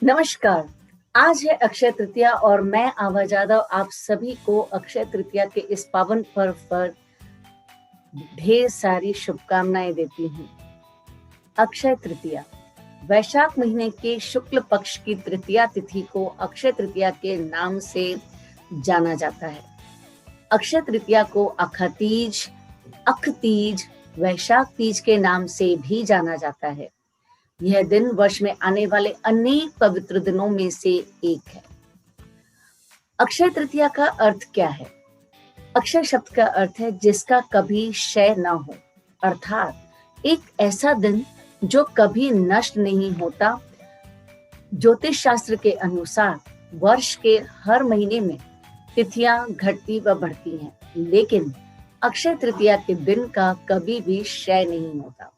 नमस्कार। आज है अक्षय तृतीया और मैं आभा जादव आप सभी को अक्षय तृतीया के इस पावन पर्व पर ढेर सारी शुभकामनाएं देती हूँ। अक्षय तृतीया वैशाख महीने के शुक्ल पक्ष की तृतीया तिथि को अक्षय तृतीया के नाम से जाना जाता है। अक्षय तृतीया को अखा तीज, अख तीज, वैशाख तीज के नाम से भी जाना जाता है। यह दिन वर्ष में आने वाले अनेक पवित्र दिनों में से एक है। अक्षय तृतीया का अर्थ क्या है? अक्षय शब्द का अर्थ है जिसका कभी क्षय न हो, अर्थात एक ऐसा दिन जो कभी नष्ट नहीं होता। ज्योतिष शास्त्र के अनुसार वर्ष के हर महीने में तिथियां घटती व बढ़ती हैं, लेकिन अक्षय तृतीया के दिन का कभी भी क्षय नहीं होता।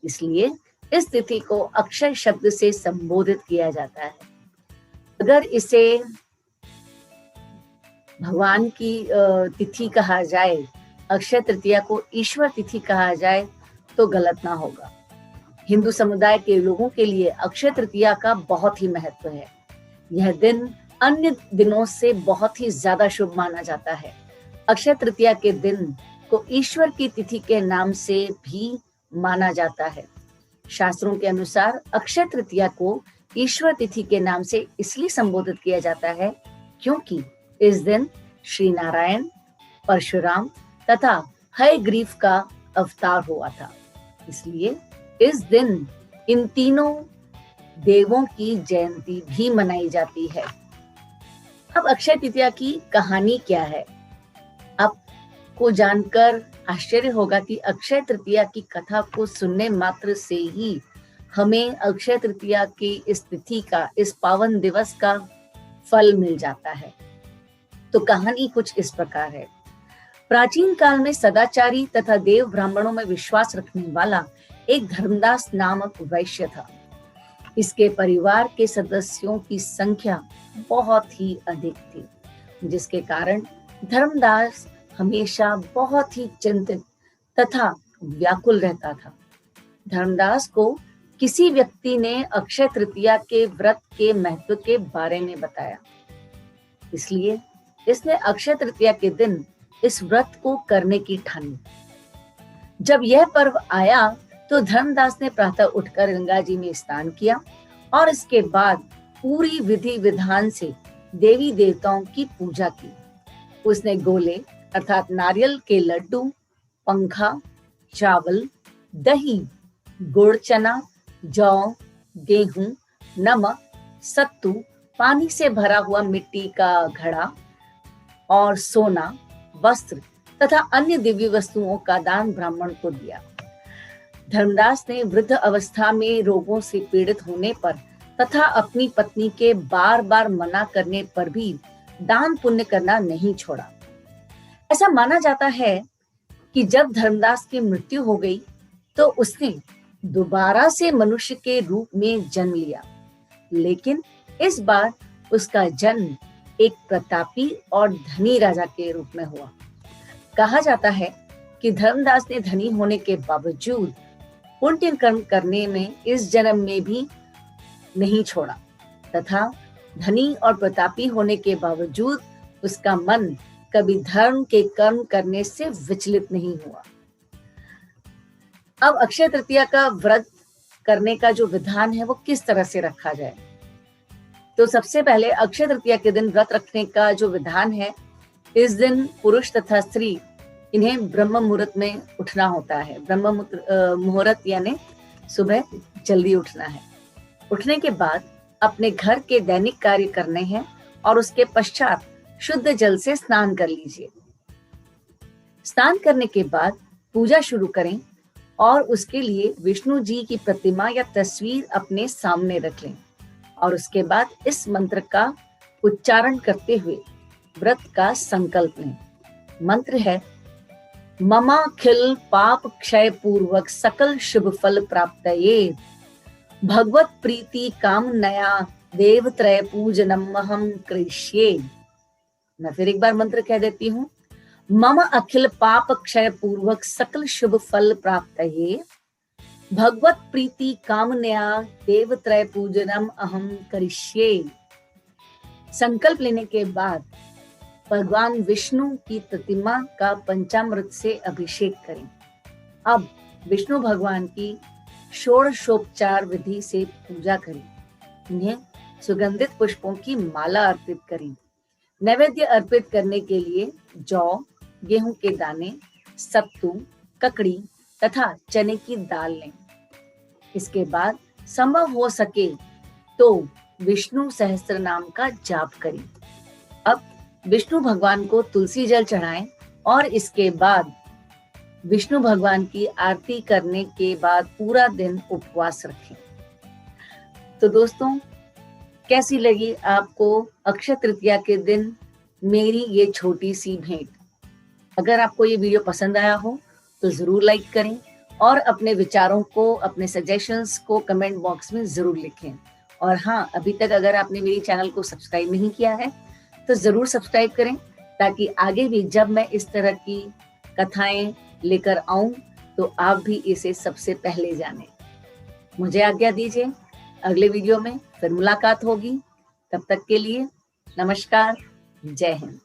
इसलिए इस तिथि को अक्षय शब्द से संबोधित किया जाता है। अगर इसे भगवान की तिथि कहा जाए, अक्षय तृतीया को ईश्वर तिथि कहा जाए तो गलत ना होगा। हिंदू समुदाय के लोगों के लिए अक्षय तृतीया का बहुत ही महत्व है। यह दिन अन्य दिनों से बहुत ही ज्यादा शुभ माना जाता है। अक्षय तृतीया के दिन को ईश्वर की तिथि के नाम से भी माना जाता है। शास्त्रों के अनुसार अक्षय तृतीया को ईश्वर तिथि के नाम से इसलिए संबोधित किया जाता है क्योंकि इस दिन श्री नारायण, परशुराम तथा हयग्रीव का अवतार हुआ था। इसलिए इस दिन इन तीनों देवों की जयंती भी मनाई जाती है। अब अक्षय तृतीया की कहानी क्या है? आपको जानकर आश्चर्य होगा कि अक्षय तृतीया की कथा को सुनने मात्र से ही हमें अक्षय तृतीया की इस तिथि का, इस पावन दिवस का फल मिल जाता है। तो कहानी कुछ इस प्रकार है। प्राचीन काल में सदाचारी तथा देव ब्राह्मणों में विश्वास रखने वाला एक धर्मदास नामक वैश्य था। इसके परिवार के सदस्यों की संख्या बहुत ही अधिक थी, जिसके कारण धर्मदास हमेशा बहुत ही चिंतित तथा व्याकुल रहता था। धर्मदास को किसी व्यक्ति ने अक्षय तृतीया के व्रत के महत्व के बारे में बताया। इसलिए इसने अक्षय तृतीया के दिन इस व्रत को करने की ठानी। जब यह पर्व आया तो धर्मदास ने प्रातः उठकर गंगा जी में स्नान किया और इसके बाद पूरी विधि विधान से देवी देवताओं की पूजा की। उसने गोले अर्थात नारियल के लड्डू, पंखा, चावल, दही, गुड़, चना, जौ, गेहूं, नमक, सत्तू, पानी से भरा हुआ मिट्टी का घड़ा और सोना, वस्त्र तथा अन्य दिव्य वस्तुओं का दान ब्राह्मण को दिया। धर्मदास ने वृद्ध अवस्था में रोगों से पीड़ित होने पर तथा अपनी पत्नी के बार बार मना करने पर भी दान पुण्य करना नहीं छोड़ा। ऐसा माना जाता है कि जब धर्मदास की मृत्यु हो गई तो उसने दोबारा से मनुष्य के रूप में जन्म लिया, लेकिन इस बार उसका जन्म एक प्रतापी और धनी राजा के रूप में हुआ। कहा जाता है कि धर्मदास ने धनी होने के बावजूद पुण्य कर्म करने में इस जन्म में भी नहीं छोड़ा तथा धनी और प्रतापी होने के बावजूद उसका मन कभी धर्म के कर्म करने से विचलित नहीं हुआ। अब अक्षय तृतीया का व्रत करने का जो विधान है वो किस तरह से रखा जाए? तो सबसे पहले अक्षय तृतीया के दिन व्रत रखने का जो विधान है, इस दिन पुरुष तथा स्त्री इन्हें ब्रह्म मुहूर्त में उठना होता है। ब्रह्म मुहूर्त यानी सुबह जल्दी उठना है। उठने के बाद अपने घर के दैनिक कार्य करने हैं और उसके पश्चात शुद्ध जल से स्नान कर लीजिए। स्नान करने के बाद पूजा शुरू करें और उसके लिए विष्णु जी की प्रतिमा या तस्वीर अपने सामने रख लें और उसके बाद इस मंत्र का उच्चारण करते हुए व्रत का संकल्प लें। मंत्र है, ममाखिल पाप क्षय पूर्वक सकल शुभ फल प्राप्तये भगवत प्रीति कामनया देवत्रय पूजनम अहम करिष्ये। मैं फिर एक बार मंत्र कह देती हूँ। मम अखिल पाप क्षय पूर्वक सकल शुभ फल प्राप्तये भगवत प्रीति कामनया देवत्रय पूजनम अहम करिष्ये। संकल्प लेने के बाद भगवान विष्णु की प्रतिमा का पंचामृत से अभिषेक करें। अब विष्णु भगवान की षोडशोपचार विधि से पूजा करें। इन्हें सुगंधित पुष्पों की माला अर्पित करें। नैवेद्य अर्पित करने के लिए जौ, गेहूं के दाने, सत्तू, ककड़ी तथा चने की दाल लें। इसके बाद संभव हो सके तो विष्णु सहस्त्र नाम का जाप करें। अब विष्णु भगवान को तुलसी जल चढ़ाएं और इसके बाद विष्णु भगवान की आरती करने के बाद पूरा दिन उपवास रखें। तो दोस्तों, कैसी लगी आपको अक्षय तृतीया के दिन मेरी ये छोटी सी भेंट? अगर आपको ये वीडियो पसंद आया हो तो जरूर लाइक करें और अपने विचारों को, अपने सजेशंस को कमेंट बॉक्स में जरूर लिखें। और हाँ, अभी तक अगर आपने मेरी चैनल को सब्सक्राइब नहीं किया है तो जरूर सब्सक्राइब करें, ताकि आगे भी जब मैं इस तरह की कथाएं लेकर आऊं तो आप भी इसे सबसे पहले जानें। मुझे आज्ञा दीजिए, अगले वीडियो में फिर मुलाकात होगी। तब तक के लिए नमस्कार, जय हिंद।